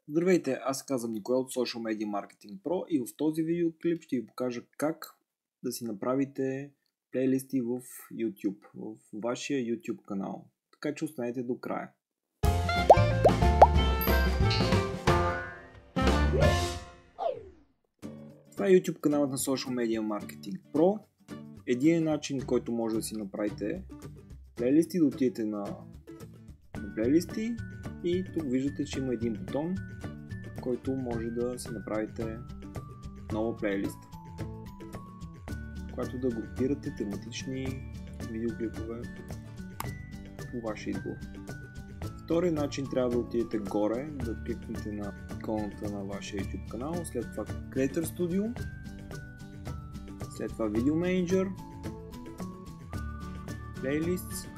Здравейте, аз се казвам Николай от Social Media Marketing Pro и в този видеоклип ще ви покажа как да си направите плейлисти в YouTube, в вашия YouTube канал. Така че останете до края. Това е YouTube каналът на Social Media Marketing Pro. Един начин, който може да си направите плейлисти, да отидете на плейлисти и тук виждате, че има един бутон, който може да си направите нова плейлиста, която да групирате тематични видеоклипове по вашия избор. Втори начин, трябва да отидете горе, да кликнете на иконата на вашия YouTube канал, след това Creator Studio, след това Video Manager, Playlists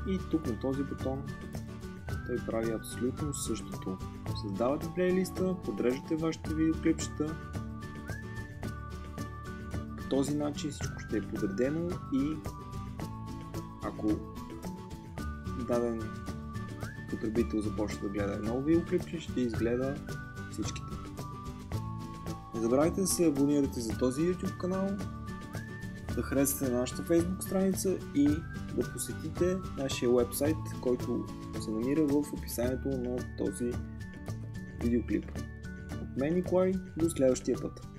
и тук на този бутон той прави абсолютно същото. Създавате плейлиста, подреждате вашите видеоклипчета. По този начин всичко ще е подредено и ако даден потребител започне да гледа ново видеоклипче, ще изгледа всичките. Не забравяйте да се абонирате за този YouTube канал, да харесате нашата Facebook страница и да посетите нашия вебсайт, който се намира в описанието на този видеоклип. От мен Николай, до следващия път!